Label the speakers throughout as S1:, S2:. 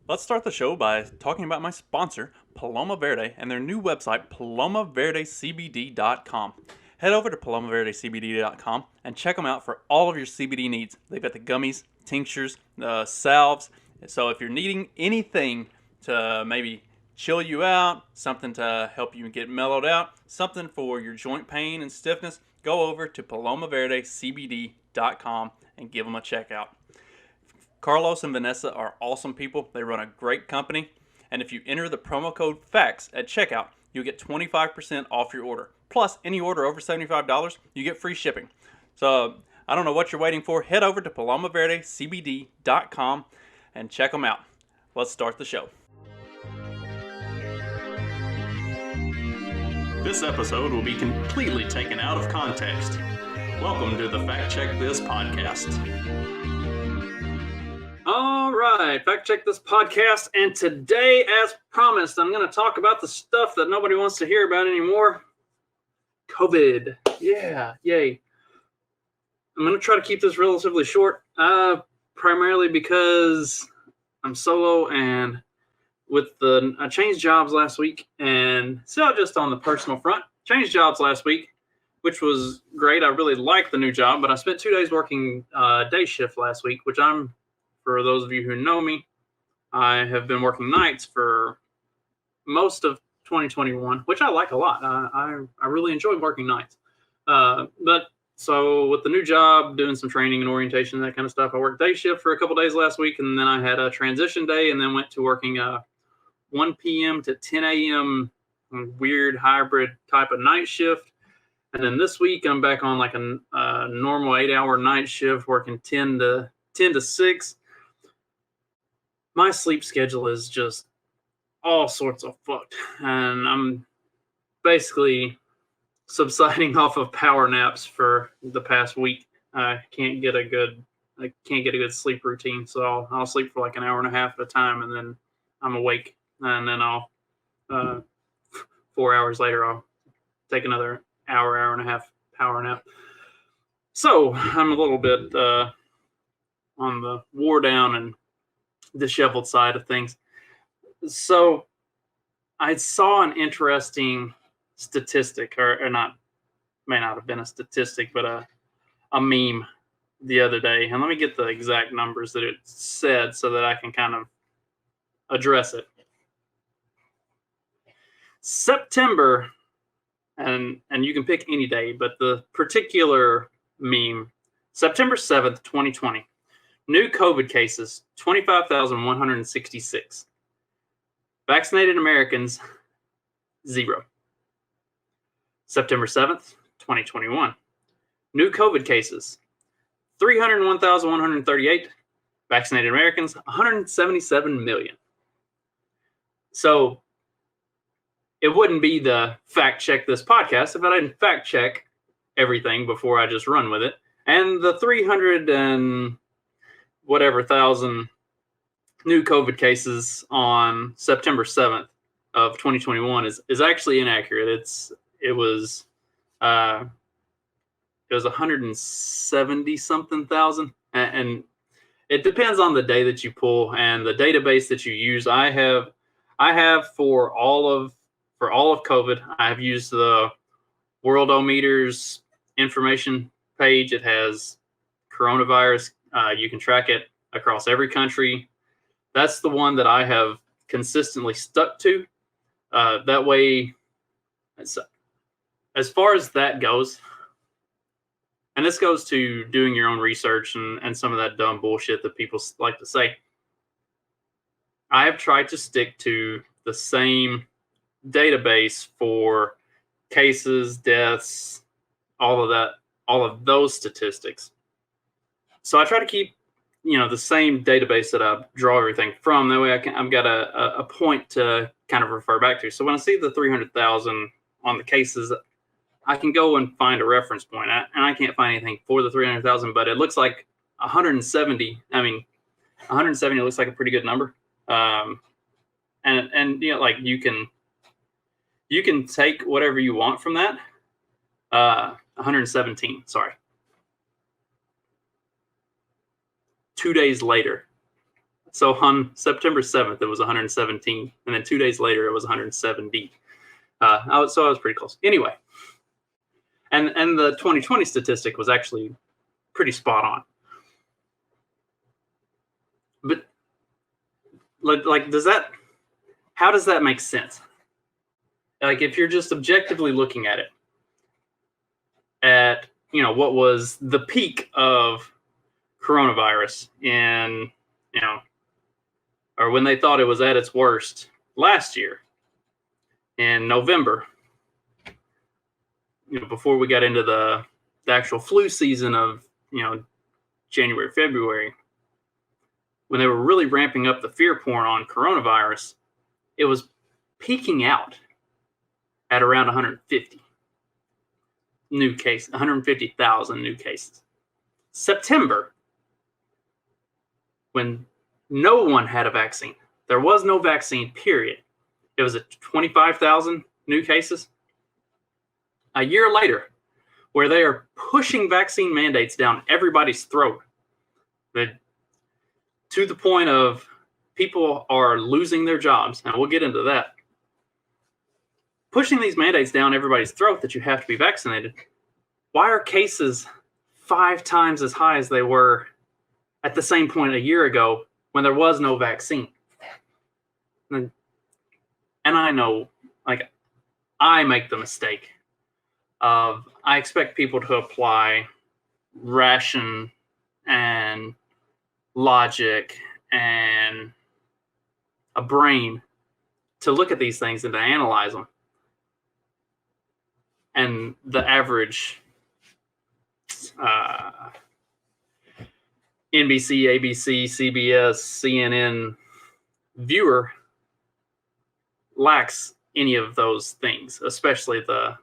S1: Let's start the show by talking about my sponsor, Paloma Verde, and their new website, palomaverdecbd.com. Head over to palomaverdecbd.com and check them out for all of your CBD needs. They've got the gummies, tinctures, salves. So if you're needing anything to maybe chill you out, something to help you get mellowed out, something for your joint pain and stiffness, go over to palomaverdecbd.com and give them a check out. Carlos and Vanessa are awesome people. They run a great company. And if you enter the promo code FACTS at checkout, you'll get 25% off your order. Plus, any order over $75, you get free shipping. So, I don't know what you're waiting for. Head over to palomaverdecbd.com and check them out. Let's start the show. This episode will be completely taken out of context. Welcome to the Fact Check This podcast.
S2: All right, Fact Check This podcast, and today, as promised, I'm going to talk about the stuff that nobody wants to hear about anymore. COVID. Yeah, yay. I'm going to try to keep this relatively short, primarily because I'm solo and I changed jobs last week, and so just on the personal front, changed jobs last week, which was great. I really liked the new job, but I spent 2 days working day shift last week, which for those of you who know me, I have been working nights for most of 2021, which I like a lot. I really enjoy working nights. But so with the new job, doing some training and orientation, that kind of stuff, I worked day shift for a couple days last week, and then I had a transition day, and then went to working 1 p.m. to 10 a.m. weird hybrid type of night shift. And then this week, I'm back on like a normal 8-hour night shift, working 10 to 6. My sleep schedule is just all sorts of fucked, and I'm basically subsiding off of power naps for the past week. I can't get a good sleep routine, so I'll sleep for like an hour and a half at a time, and then I'm awake, and then I'll 4 hours later I'll take another hour and a half power nap. So I'm a little bit on the wore down and disheveled side of things. So I saw an interesting statistic, or not, may not have been a statistic, but a meme the other day. And let me get the exact numbers that it said so that I can kind of address it. September, and you can pick any day, but the particular meme, September 7th, 2020. New COVID cases, 25,166. Vaccinated Americans, 0. September 7th, 2021. New COVID cases, 301,138. Vaccinated Americans, 177 million. So it wouldn't be the Fact Check This podcast if I didn't fact check everything before I just run with it. And the 300 and whatever thousand new COVID cases on September 7th of 2021 is actually inaccurate. It was 170 something thousand, and it depends on the day that you pull and the database that you use. I have for all of COVID, I have used the Worldometers information page. It has coronavirus. You can track it across every country. That's the one that I have consistently stuck to. That way, as far as that goes, and this goes to doing your own research and some of that dumb bullshit that people like to say, I have tried to stick to the same database for cases, deaths, all of those statistics. So I try to keep, the same database that I draw everything from. That way I've got a point to kind of refer back to. So when I see the 300,000 on the cases, I can go and find a reference point. And I can't find anything for the 300,000, but it looks like 170. 170 looks like a pretty good number. And like you can take whatever you want from that. 117, sorry. 2 days later, So on September 7th, it was 117. And then 2 days later, it was 170. So I was pretty close. Anyway, and the 2020 statistic was actually pretty spot on. But like, how does that make sense? Like, if you're just objectively looking at it, at, what was the peak of coronavirus in, or when they thought it was at its worst last year in November, before we got into the actual flu season of, January, February, when they were really ramping up the fear porn on coronavirus, it was peaking out at around 150 new cases, 150,000 new cases. September, when no one had a vaccine, there was no vaccine, period. It was at 25,000 new cases. A year later, where they are pushing vaccine mandates down everybody's throat, to the point of people are losing their jobs, and we'll get into that. Pushing these mandates down everybody's throat that you have to be vaccinated. Why are cases 5 times as high as they were at the same point a year ago when there was no vaccine? And I know, like, I make the mistake of, I expect people to apply ration and logic and a brain to look at these things and to analyze them. And the average NBC, ABC, CBS, CNN viewer lacks any of those things, especially the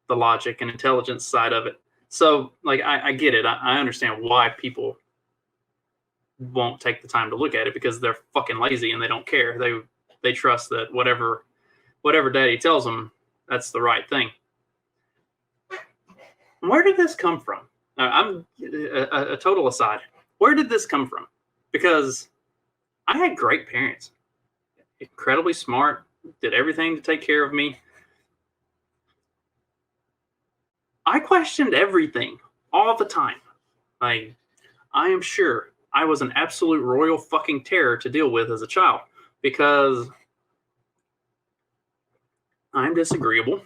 S2: logic and intelligence side of it. So, like, I get it. I understand why people won't take the time to look at it, because they're fucking lazy and they don't care. They trust that whatever daddy tells them, that's the right thing. Where did this come from? I'm a total aside. Where did this come from? Because I had great parents, incredibly smart, did everything to take care of me. I questioned everything all the time. Like, I am sure I was an absolute royal fucking terror to deal with as a child, because I'm disagreeable.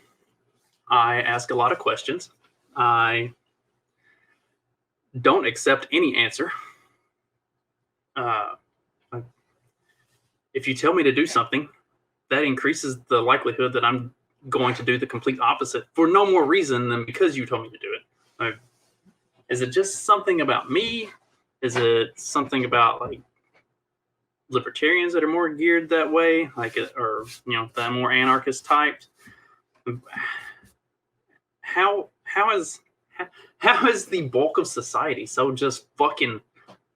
S2: I ask a lot of questions. I don't accept any answer. If you tell me to do something, that increases the likelihood that I'm going to do the complete opposite for no more reason than because you told me to do it. Is it just something about me? Is it something about, like, libertarians that are more geared that way, like, or that more anarchist typed? How is the bulk of society so just fucking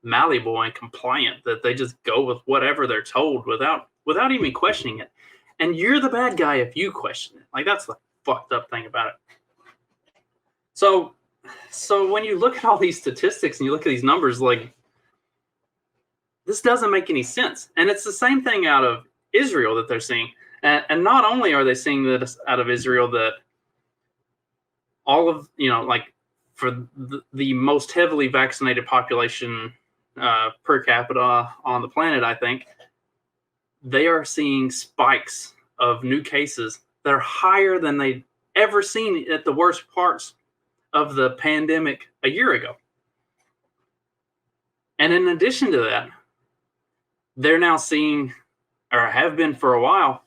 S2: malleable and compliant that they just go with whatever they're told without even questioning it? And you're the bad guy if you question it. Like, that's the fucked up thing about it. So when you look at all these statistics and you look at these numbers, like, this doesn't make any sense. And it's the same thing out of Israel that they're seeing. And not only are they seeing this out of Israel, that all of, like, for the most heavily vaccinated population per capita on the planet, I think, they are seeing spikes of new cases that are higher than they'd ever seen at the worst parts of the pandemic a year ago. And in addition to that, they're now seeing, or have been for a while,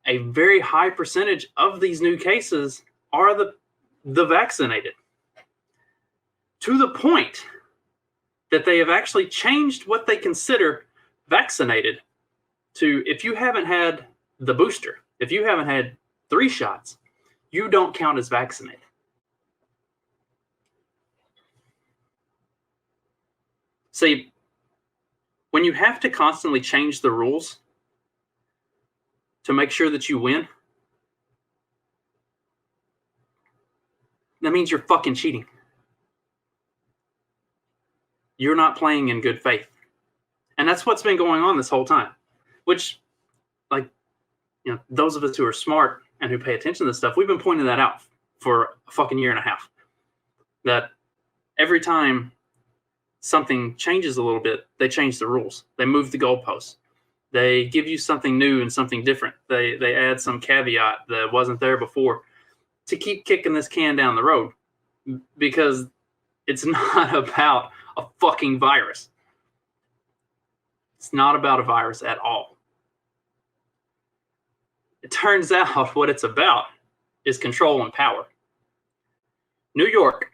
S2: a very high percentage of these new cases are the vaccinated, to the point that they have actually changed what they consider vaccinated to, if you haven't had the booster, if you haven't had 3 shots, you don't count as vaccinated. See, when you have to constantly change the rules to make sure that you win, that means you're fucking cheating. You're not playing in good faith. And that's what's been going on this whole time, which, like, those of us who are smart and who pay attention to this stuff, we've been pointing that out for a fucking year and a half. That every time something changes a little bit, they change the rules. They move the goalposts. They give you something new and something different. They add some caveat that wasn't there before to keep kicking this can down the road, because it's not about a fucking virus. It's not about a virus at all. It turns out what it's about is control and power. New York,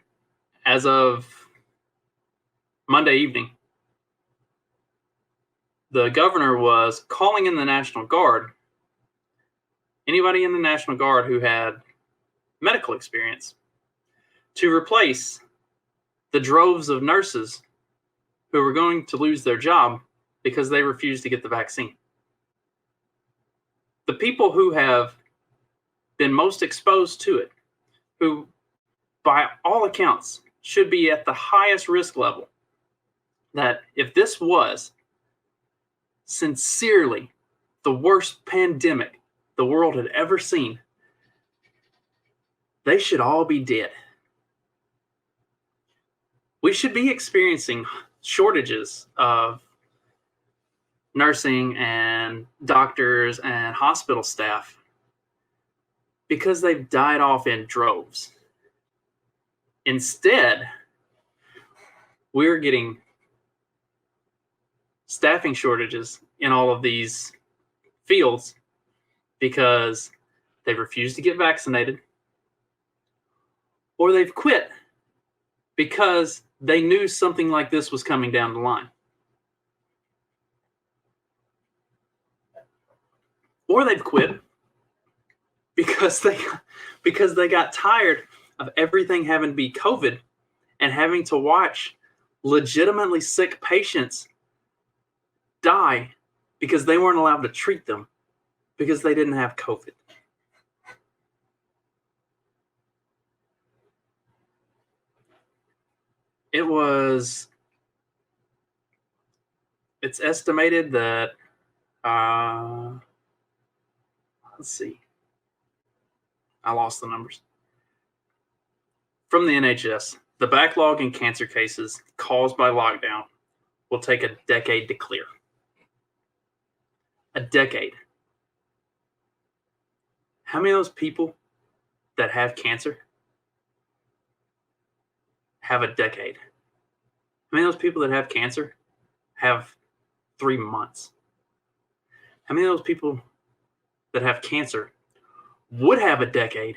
S2: as of Monday evening, the governor was calling in the National Guard. Anybody in the National Guard who had medical experience, to replace the droves of nurses who were going to lose their job because they refused to get the vaccine. The people who have been most exposed to it, who by all accounts should be at the highest risk level, that if this was sincerely the worst pandemic the world had ever seen, they should all be dead. We should be experiencing shortages of nursing and doctors and hospital staff because they've died off in droves. Instead, we're getting staffing shortages in all of these fields because they refuse to get vaccinated, or they've quit because they knew something like this was coming down the line. Or they've quit because they got tired of everything having to be COVID and having to watch legitimately sick patients die because they weren't allowed to treat them because they didn't have COVID. It's estimated that, let's see, I lost the numbers. From the NHS, the backlog in cancer cases caused by lockdown will take a decade to clear. A decade. How many of those people that have cancer have a decade? How many of those people that have cancer have 3 months? How many of those people that have cancer would have a decade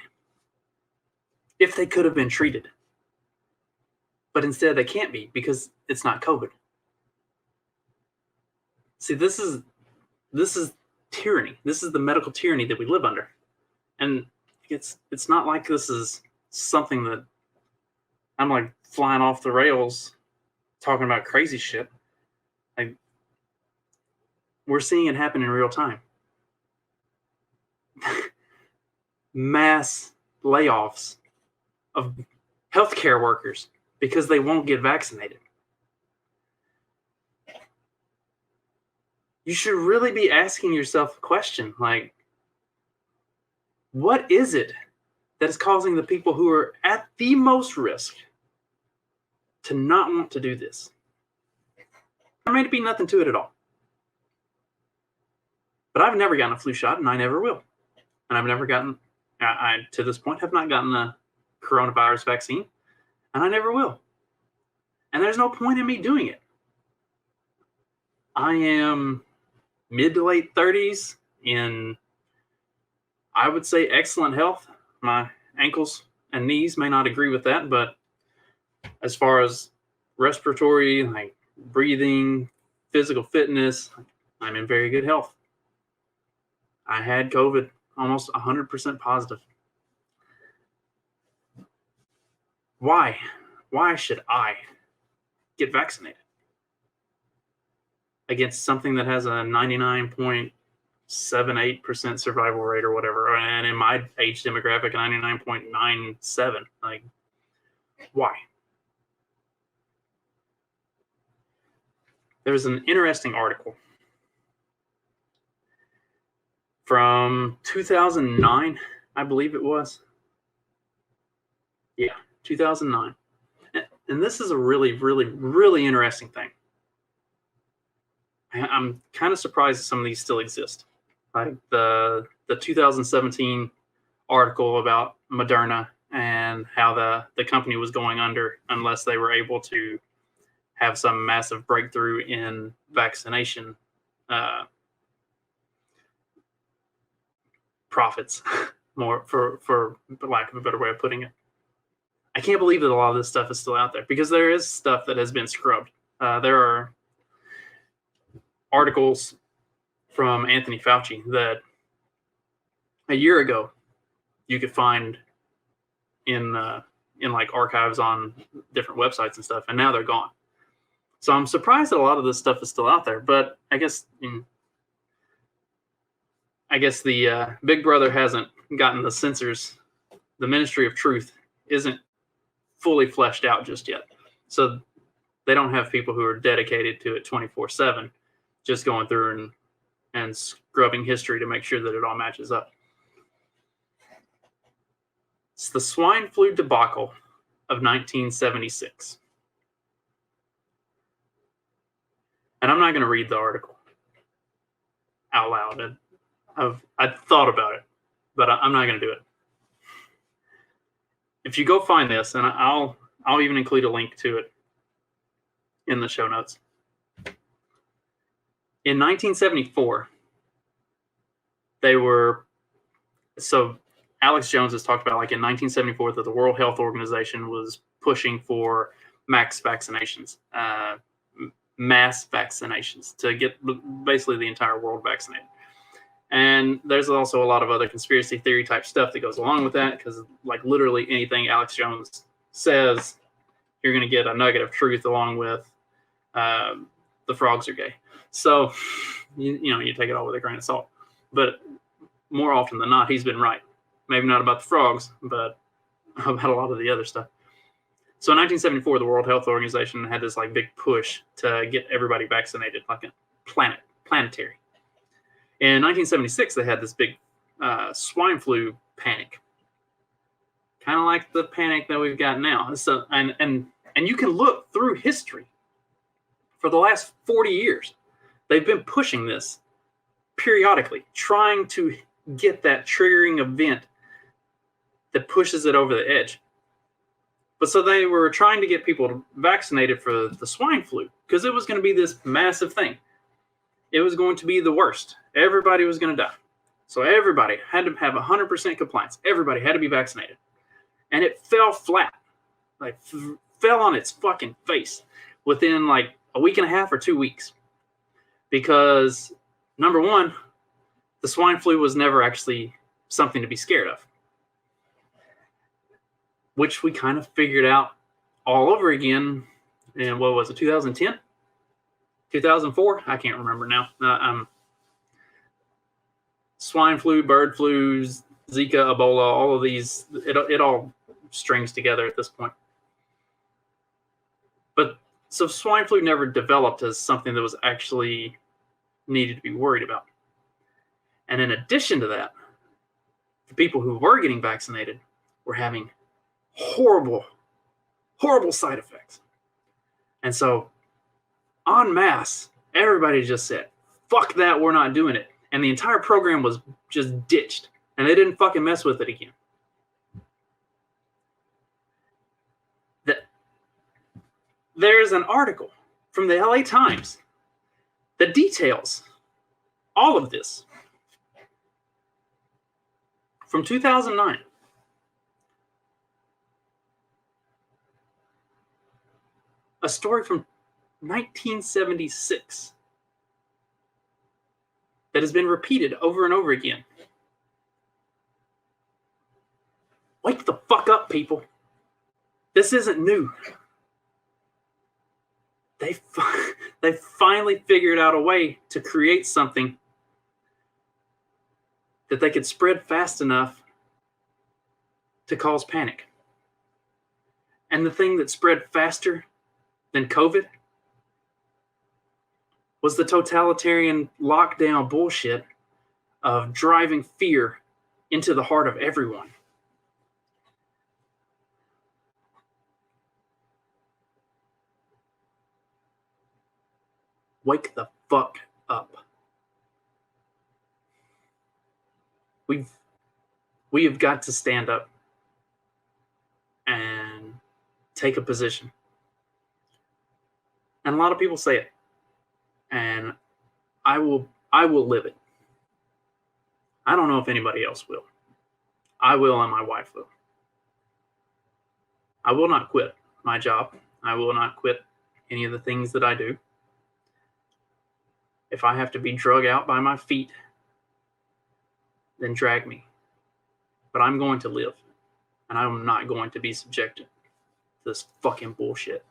S2: if they could have been treated? But instead they can't be because it's not COVID. See, this is tyranny. This is the medical tyranny that we live under. And it's not like this is something that I'm like flying off the rails talking about crazy shit. Like, we're seeing it happen in real time. Mass layoffs of healthcare workers because they won't get vaccinated. You should really be asking yourself a question like, what is it that is causing the people who are at the most risk to not want to do this? There may be nothing to it at all. But I've never gotten a flu shot, and I never will. And I've never gotten, I to this point have not gotten a coronavirus vaccine, and I never will. And there's no point in me doing it. I am mid to late 30s in, I would say, excellent health. My ankles and knees may not agree with that, but as far as respiratory, like breathing, physical fitness, I'm in very good health. I had COVID, almost 100% positive. Why? Why should I get vaccinated against something that has a 99.78% survival rate or whatever, and in my age demographic, 99.97? Like, why? There's an interesting article from 2009, I believe it was. Yeah, 2009. And this is a really, really, really interesting thing. I'm kind of surprised that some of these still exist. Like the 2017 article about Moderna and how the company was going under unless they were able to have some massive breakthrough in vaccination profits, more for lack of a better way of putting it. I can't believe that a lot of this stuff is still out there because there is stuff that has been scrubbed. There are articles from Anthony Fauci that a year ago you could find in like archives on different websites and stuff, and now they're gone. So I'm surprised that a lot of this stuff is still out there. But I guess the Big Brother hasn't gotten the censors. The Ministry of Truth isn't fully fleshed out just yet. So they don't have people who are dedicated to it 24/7, just going through and scrubbing history to make sure that it all matches up. It's the swine flu debacle of 1976. And I'm not going to read the article out loud. I've thought about it, but I'm not going to do it. If you go find this, and I'll even include a link to it in the show notes. In 1974, Alex Jones has talked about, like, in 1974 that the World Health Organization was pushing for mass vaccinations to get basically the entire world vaccinated. And there's also a lot of other conspiracy theory type stuff that goes along with that, because like literally anything Alex Jones says, you're going to get a nugget of truth along with the frogs are gay. So, you take it all with a grain of salt. But more often than not, he's been right. Maybe not about the frogs, but about a lot of the other stuff. So in 1974, the World Health Organization had this like big push to get everybody vaccinated, like a planetary. In 1976, they had this big swine flu panic, kind of like the panic that we've got now. So, and you can look through history. For the last 40 years, they've been pushing this periodically, trying to get that triggering event that pushes it over the edge. But so they were trying to get people vaccinated for the swine flu because it was going to be this massive thing. It was going to be the worst. Everybody was going to die. So everybody had to have 100% compliance. Everybody had to be vaccinated. And it fell flat. Like, fell on its fucking face within like a week and a half or 2 weeks. Because, number one, the swine flu was never actually something to be scared of. Which we kind of figured out all over again in, what was it, 2010? 2004? I can't remember now. Swine flu, bird flu, Zika, Ebola, all of these, it all strings together at this point. But so swine flu never developed as something that was actually needed to be worried about. And in addition to that, the people who were getting vaccinated were having horrible, horrible side effects. And so, en masse, everybody just said, fuck that, we're not doing it. And the entire program was just ditched. And they didn't fucking mess with it again. There's an article from the LA Times that details all of this from 2009. A story from 1976 that has been repeated over and over again. Wake the fuck up, people. This isn't new. They finally figured out a way to create something that they could spread fast enough to cause panic. And the thing that spread faster than COVID was the totalitarian lockdown bullshit of driving fear into the heart of everyone. Wake the fuck up. We have got to stand up and take a position. And a lot of people say it. And I will live it. I don't know if anybody else will. I will, and my wife will. I will not quit my job. I will not quit any of the things that I do. If I have to be drug out by my feet, then drag me. But I'm going to live. And I'm not going to be subjected to this fucking bullshit.